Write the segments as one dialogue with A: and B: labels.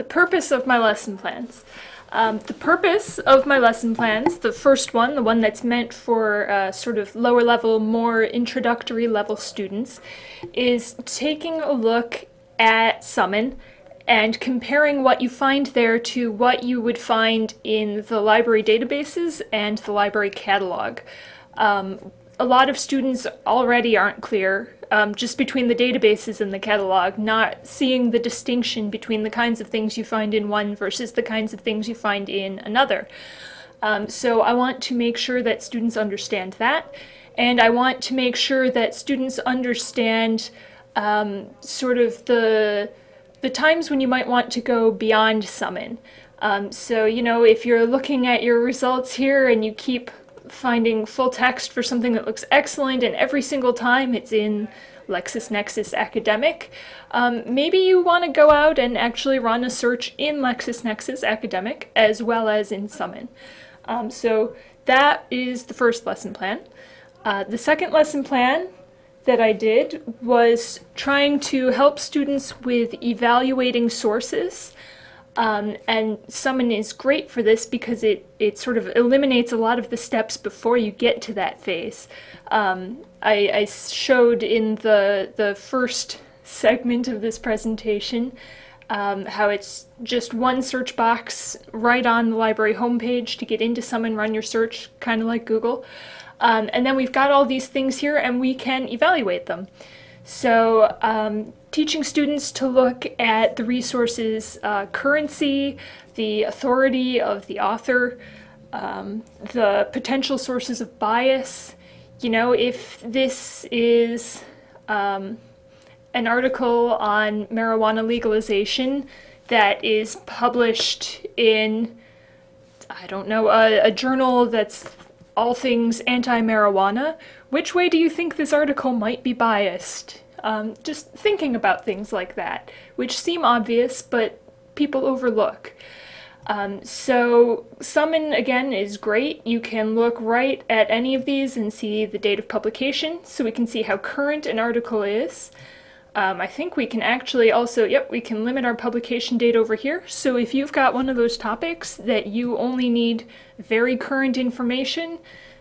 A: The purpose of my lesson plans. The purpose of my lesson plans, the first one, the one that's meant for sort of lower level, more introductory level students, is taking a look at Summon and comparing what you find there to what you would find in the library databases and the library catalog. A lot of students already aren't clear just between the databases and the catalog, not seeing the distinction between the kinds of things you find in one versus the kinds of things you find in another. So I want to make sure that students understand that, and I want to make sure that students understand sort of the times when you might want to go beyond Summon. So, you know, if you're looking at your results here and you keep finding full text for something that looks excellent and every single time it's in LexisNexis Academic, maybe you want to go out and actually run a search in LexisNexis Academic as well as in Summon. So that is the first lesson plan. The second lesson plan that I did was trying to help students with evaluating sources. And Summon is great for this because it sort of eliminates a lot of the steps before you get to that phase. I showed in the first segment of this presentation how it's just one search box right on the library homepage to get into Summon, run your search, kind of like Google. And then we've got all these things here and we can evaluate them. So teaching students to look at the resources currency, the authority of the author, the potential sources of bias. You know, if this is an article on marijuana legalization that is published in, I don't know, a journal that's all things anti-marijuana, which way do you think this article might be biased? Just thinking about things like that, which seem obvious, but people overlook. So Summon, again, is great. You can look right at any of these and see the date of publication, so we can see how current an article is. I think we can actually also, yep, we can limit our publication date over here. So if you've got one of those topics that you only need very current information,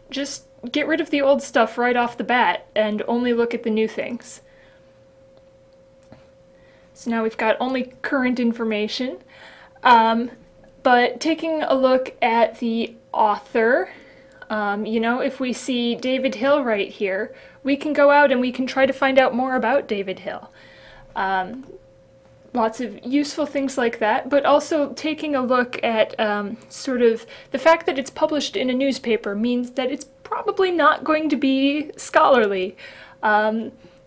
A: just get rid of the old stuff right off the bat and only look at the new things. So now we've got only current information. But taking a look at the author, you know, if we see David Hill right here, we can go out and we can try to find out more about David Hill. Lots of useful things like that, but also taking a look at sort of the fact that it's published in a newspaper means that it's probably not going to be scholarly.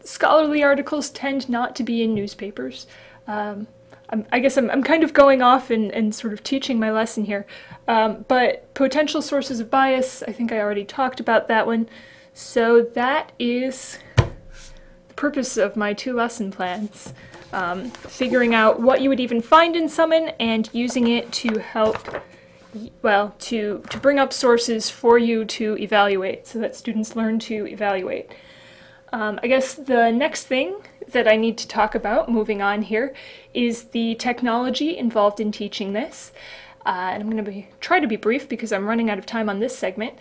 A: Scholarly articles tend not to be in newspapers. I guess I'm kind of going off and sort of teaching my lesson here. But potential sources of bias, I think I already talked about that one. So that is the purpose of my two lesson plans. Figuring out what you would even find in Summon and using it to help, well, to bring up sources for you to evaluate so that students learn to evaluate. I guess the next thing that I need to talk about, moving on here, is the technology involved in teaching this. And I'm going to try to be brief because I'm running out of time on this segment.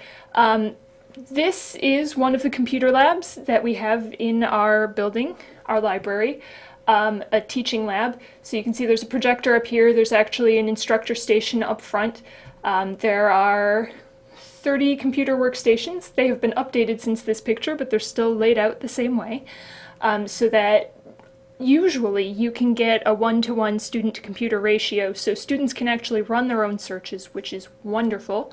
A: This is one of the computer labs that we have in our building, our library, a teaching lab. So you can see there's a projector up here, there's actually an instructor station up front. There are 30 computer workstations. They have been updated since this picture, but they're still laid out the same way, so that usually you can get a 1-to-1 student-to-computer ratio, so students can actually run their own searches, which is wonderful.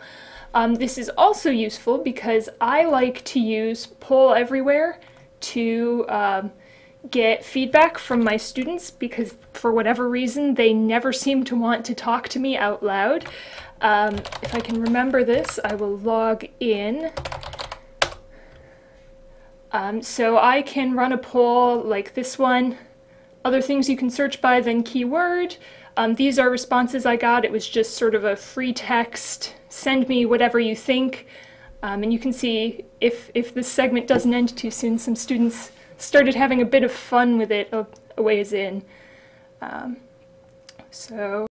A: This is also useful because I like to use Poll Everywhere to get feedback from my students because for whatever reason they never seem to want to talk to me out loud. If I can remember this, I will log in. So I can run a poll like this one. Other things you can search by than keyword. These are responses I got. It was just sort of a free text, send me whatever you think. And you can see if this segment doesn't end too soon, some students started having a bit of fun with it a ways in. So